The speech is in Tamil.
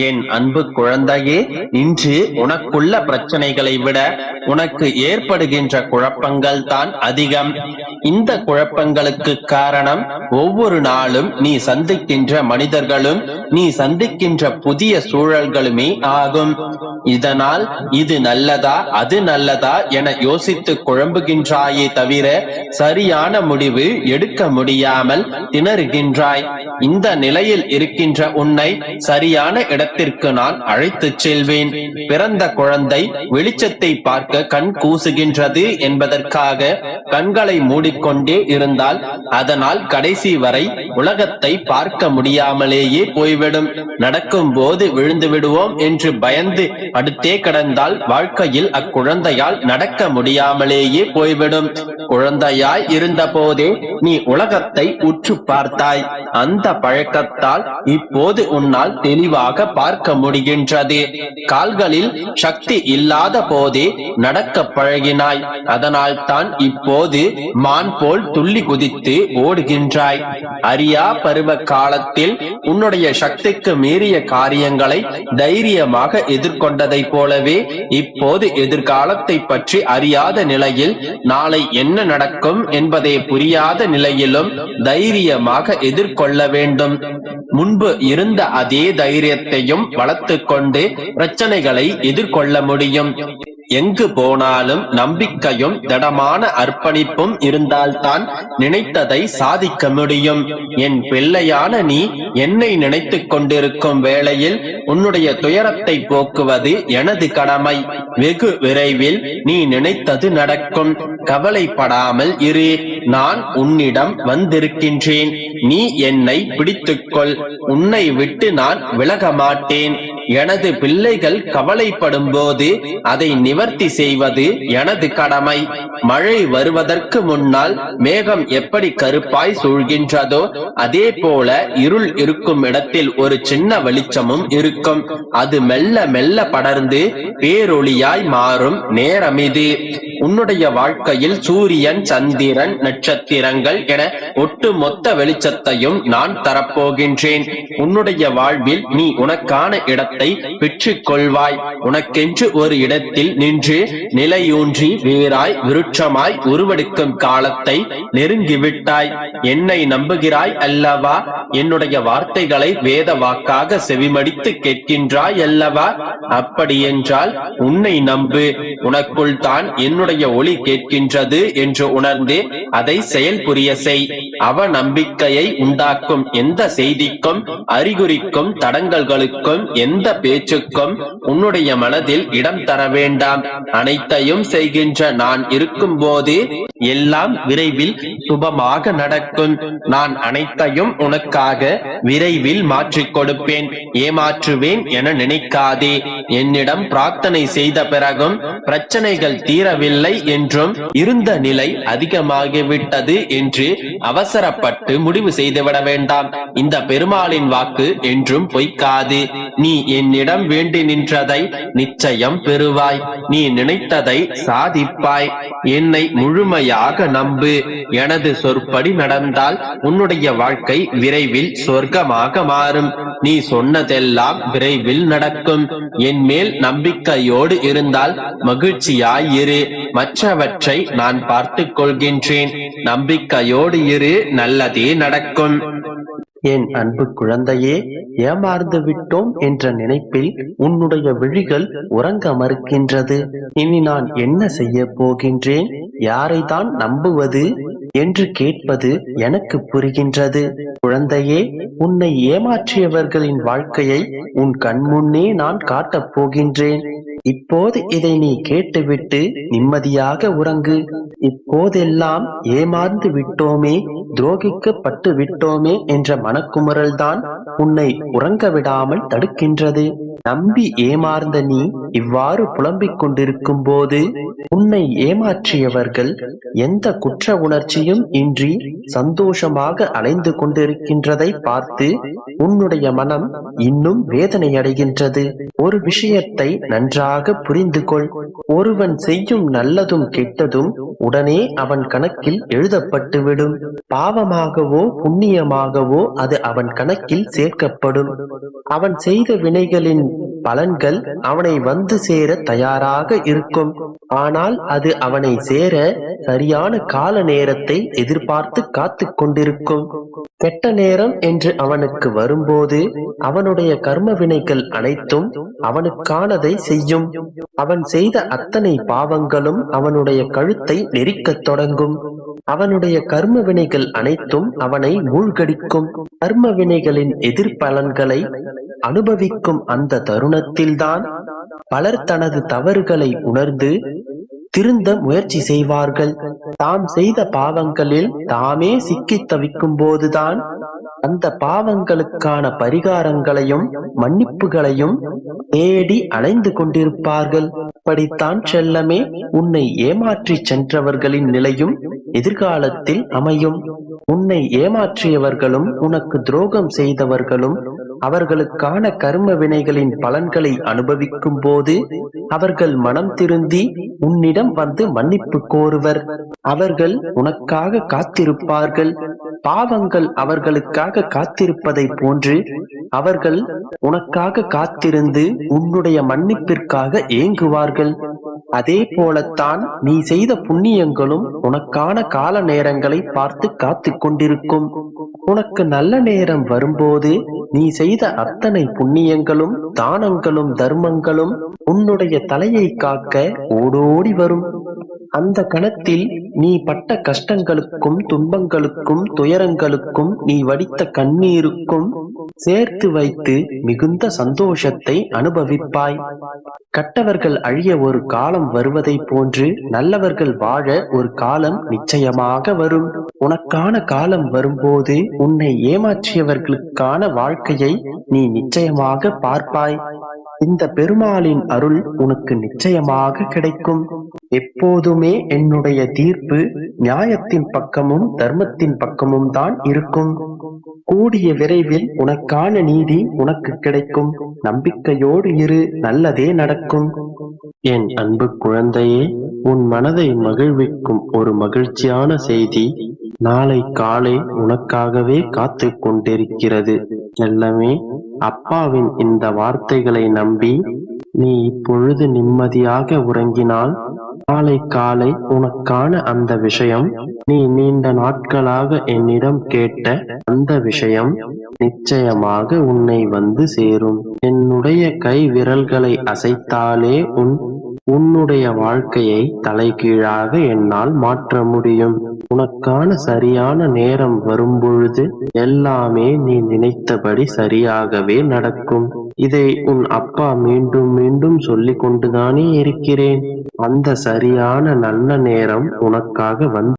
என் அன்பு குழந்தையே, இன்று உனக்குள்ள பிரச்சனைகளை விட உனக்கு ஏற்படுகின்ற குழப்பங்கள் தான் அதிகம். இந்த குழப்பங்களுக்கு காரணம் ஒவ்வொரு நாளும் நீ சந்திக்கின்ற மனிதர்களும் நீ சந்திக்கின்ற புதிய சூழல்களுமே ஆகும். இதனால் இது நல்லதா அது நல்லதா என யோசித்து குழம்புகின்றாயே தவிர சரியான முடிவு எடுக்க முடியாமல் திணறுகின்றாய். இந்த நிலையில் இருக்கின்ற உன்னை சரியான இடத்திற்கு நான் அழைத்துச் செல்வேன். பிறந்த குழந்தை வெளிச்சத்தை பார்க்க கண் கூசுகின்றது என்பதற்காக கண்களை மூடிக்கொண்டே இருந்தால் அதனால் கடைசி வரை உலகத்தை பார்க்க முடியாமலேயே போய்விடும். நடக்கும் போது விழுந்து விடுவோம் என்று பயந்து அடுத்தே கடந்தால் வாழ்க்கையில் அக்குழந்தையால் நடக்க முடியாமலேயே போய்விடும். குழந்தையாய் இருந்த போதே நீ உலகத்தை உற்று பார்த்தாய். அந்த பழக்கத்தால் இப்போது உன்னால் தெளிவாக பார்க்க முடிகின்றது. கால்களில் சக்தி இல்லாத போதே நடக்க பழகினாய். அதனால் தான் இப்போது மான் போல் துள்ளி குதித்து ஓடுகின்றாய். அறியா பருவ காலத்தில் உன்னுடைய சக்திக்கு மீறிய காரியங்களை தைரியமாக எதிர்கொண்டதை போலவே இப்போது எதிர்காலத்தை பற்றி அறியாத நிலையில் நாளை என்ன நடக்கும் என்பதை புரியாத நிலையிலும் தைரியமாக எதிர்கொள்ள வேண்டும். முன்பு இருந்த அதே தைரியத்தையும் வளர்த்துக் கொண்டு பிரச்சனைகளை எதிர்கொள்ள முடியும். எங்கு போனாலும் நம்பிக்கையும் திடமான அர்ப்பணிப்பும் இருந்தால்தான் நினைத்ததை சாதிக்க முடியும். என் பிள்ளையான நீ என்னை நினைத்துக் கொண்டிருக்கும் வேளையில் உன்னுடைய துயரத்தை போக்குவது எனது கடமை. வெகு விரைவில் நீ நினைத்தது நடக்கும். கவலைப்படாமல் இரு. நான் உன்னிடம் வந்திருக்கின்றேன். நீ என்னை பிடித்துக்கொள். உன்னை விட்டு நான் விலக மாட்டேன். எனது பிள்ளைகள் கவலைப்படும் போது அதை நிவர்த்தி செய்வது எனது கடமை. மழை வருவதற்கு முன்னால் மேகம் எப்படி கருப்பாய் சூழ்கின்றதோ அதே போல இருள் இருக்கும் இடத்தில் ஒரு சின்ன வெளிச்சமும் இருக்கும். அது மெல்ல மெல்ல படர்ந்து பேரொளியாய் மாறும் நேரம் இது. உன்னுடைய வாழ்க்கையில் சூரியன், சந்திரன், நட்சத்திரங்கள் என ஒட்டுமொத்த வெளிச்சத்தையும் நான் தரப்போகின்றேன். உன்னுடைய வாழ்வில் நீ உனக்கான இடத்தை பெற்றுக் கொள்வாய். உனக்கென்று ஒரு இடத்தில் நின்று நிலையூன்றி வேராய் விருட்சமாய் உருவெடுக்கும் காலத்தை நெருங்கிவிட்டாய். என்னை நம்புகிறாய் அல்லவா? என்னுடைய வார்த்தைகளை வேத வாக்காக செவிமடித்து கேட்கின்றாய் அல்லவா? அப்படியென்றால் உன்னை நம்பு. உனக்குள் தான் என்னுடைய ஒளி கேட்கின்றது என்று உணர்ந்து அதை செயல் புரிய செய். அவ நம்பிக்கையை உண்டாக்கும் எந்த செய்திக்கும், அறிகுறிக்கும், தடங்கல்களுக்கும், எந்த பேச்சுக்கும் உன்னுடைய மனதில் இடம் தர வேண்டாம். அனைத்தையும் செய்கின்ற நான் இருக்கும் போது எல்லாம் விரைவில் சுபமாக நடக்கும். நான் அனைத்தையும் உனக்காக விரைவில் மாற்றிக் கொடுப்பேன். ஏமாற்றுவேன் என நினைக்காதே. என்னிடம் பிரார்த்தனை செய்த பிறகும் பிரச்சனைகள் தீரவில்லை என்றும் இருந்த நிலை அதிகமாகிவிட்டது என்று அவசரப்பட்டு முடிவு செய்துவிட வேண்டாம். இந்த பெருமாளின் வாக்கு என்றும் பொய்க்காது. நீ என்னிடம் வேண்டி நின்றதை நிச்சயம் பெறுவாய். நீ நினைத்ததை சாதிப்பாய். என்னை முழுமையாக நம்பு. எனது சொற்படி நடந்தால் உன்னுடைய வாழ்க்கை விரைவில் சொர்க்கமாக மாறும். நீ சொன்னதெல்லாம் விரைவில் நடக்கும். என் மேல் நம்பிக்கையோடு இருந்தால் மகிழ்ச்சியாயிரு. மற்றவற்றை நான் பார்த்துக் கொள்கின்றேன். நம்பிக்கையோடு இரு. நல்லதே நடக்கும். என் அன்பு குழந்தையே, ஏமாந்து விட்டோம் என்ற நினைப்பில் உன்னுடைய விழிகள் உறங்க மறுக்கின்றது. இனி நான் என்ன செய்ய போகின்றேன்? யாரை தான் நம்புவது என்று கேட்பது எனக்கு புரிகின்றது. குழந்தையே, உன்னை ஏமாற்றியவர்களின் வாழ்க்கையை உன் கண்முன்னே நான் காட்டப் போகின்றேன். இப்போது இதை நீ கேட்டுவிட்டு நிம்மதியாக உறங்கு. இப்போதெல்லாம் ஏமாந்து விட்டோமே, துரோகிக்கப்பட்டு விட்டோமே என்ற மனக்குமுறல்தான் உன்னை உறங்க விடாமல் தடுக்கின்றது. நம்பி ஏமாந்த நீ இவ்வாறு புலம்பிக் கொண்டிருக்கும் போது உன்னை ஏமாற்றியவர்கள் எந்த குற்ற உணர்ச்சியும் இன்றி சந்தோஷமாக அலைந்து கொண்டிருக்கின்றதை பார்த்து உன்னுடைய மனம் இன்னும் வேதனை அடைகின்றது. ஒரு விஷயத்தை நன்றாக புரிந்து கொள். ஒருவன் செய்யும் நல்லதும் கெட்டதும் உடனே அவன் கணக்கில் எழுதப்பட்டுவிடும். பாவமாகவோ புண்ணியமாகவோ அது அவன் கணக்கில் சேர்க்கப்படும். அவன் செய்த வினைகளின் பலன்கள் அவனை வந்து சேர தயாராக இருக்கும். ஆனால் அது அவனை சேர சரியான கால நேரத்தை எதிர்பார்த்து காத்து கொண்டிருக்கும். கெட்ட நேரம் என்று அவனுக்கு வரும்போது அவனுடைய கர்ம வினைகள் அனைத்தும் அவனுக்கானதை செய்யும். அவன் செய்த அத்தனை பாவங்களும் அவனுடைய கழுத்தை நெரிக்கத் தொடங்கும். அவனுடைய கர்ம வினைகள் அனைத்தும் அவனை மூழ்கடிக்கும். கர்ம வினைகளின் எதிர்பலன்களை அனுபவிக்கும் அந்த தருணத்தில்தான் பலர் தனது தவறுகளை உணர்ந்து திருந்த முயற்சி செய்வார்கள். தாம் செய்த பாவங்களில் தாமே சிக்கித் தவிக்கும் போதுதான் அந்த பாவங்களுக்கான பரிகாரங்களையும் மன்னிப்புகளையும் தேடி அலைந்து கொண்டிருப்பார்கள். அப்படித்தான் செல்லமே உன்னை ஏமாற்றி சென்றவர்களின் நிலையும் எதிர்காலத்தில் அமையும். உன்னை ஏமாற்றியவர்களும் உனக்கு துரோகம் செய்தவர்களும் அவர்களுக்கான கர்ம வினைகளின் பலன்களை அனுபவிக்கும் போது அவர்கள் மனம் திருந்தி உன்னிடம் வந்து மன்னிப்பு கோருவர். அவர்கள் உனக்காக காத்திருப்பார்கள். பாவங்கள் அவர்களுக்காக காத்திருப்பதை போன்று அவர்கள் உனக்காக காத்திருந்து உன்னுடைய மன்னிப்பிற்காக ஏங்குவார்கள். அதே போலத்தான் நீ செய்த புண்ணியங்களும் உனக்கான கால நேரங்களை பார்த்து காத்து கொண்டிருக்கும். உனக்கு நல்ல நேரம் வரும்போது நீ செய்த அத்தனை புண்ணியங்களும் தானங்களும் தர்மங்களும் உன்னுடைய தலையை காக்க ஓடோடி வரும். அந்த கணத்தில் நீ பட்ட கஷ்டங்களுக்கும் துன்பங்களுக்கும் துயரங்களுக்கும் நீ வடித்த கண்ணீருக்கும் சேர்த்து வைத்து மிகுந்த சந்தோஷத்தை அனுபவிப்பாய். கட்டவர்கள் அழிய ஒரு காலம் வருவதை போன்று நல்லவர்கள் வாழ ஒரு காலம் நிச்சயமாக வரும். உனக்கான காலம் வரும்போது உன்னை ஏமாற்றியவர்களுக்கான வாழ்க்கையை நீ நிச்சயமாக பார்ப்பாய். இந்த பெருமாளின் அருள் உனக்கு நிச்சயமாக கிடைக்கும். எப்போதுமே என்னுடைய தீர்ப்பு நியாயத்தின் பக்கமும் தர்மத்தின் பக்கமும் தான் இருக்கும். கூடிய விரைவில் உனக்கான நீதி உனக்கு கிடைக்கும். நம்பிக்கையோடு இரு, நல்லதே நடக்கும். என் அன்பு குழந்தையே, உன் மனதை மகிழ்விக்கும் ஒரு மகிழ்ச்சியான செய்தி நாளை காலை உனக்காகவே காத்து கொண்டிருக்கிறது. செல்லமே, அப்பாவின் இந்த வார்த்தைகளை நம்பி நீ இப்பொழுது நிம்மதியாக உறங்கினால் நாளை காலை உனக்கான அந்த விஷயம், நீ நீண்ட நாட்களாக என்னிடம் கேட்ட அந்த விஷயம் நிச்சயமாக உன்னை வந்து சேரும். என்னுடைய கை விரல்களை அசைத்தாலே உன்னுடைய வாழ்க்கையை தலைகீழாக என்னால் மாற்ற முடியும். உனக்கான சரியான நேரம் வரும்பொழுது எல்லாமே நீ நினைத்தபடி சரியாகவே நடக்கும். இதை உன் அப்பா மீண்டும் மீண்டும் சொல்லிக் கொண்டுதானே இருக்கிறேன். அந்த சரியான நல்ல நேரம் உனக்காக வந்து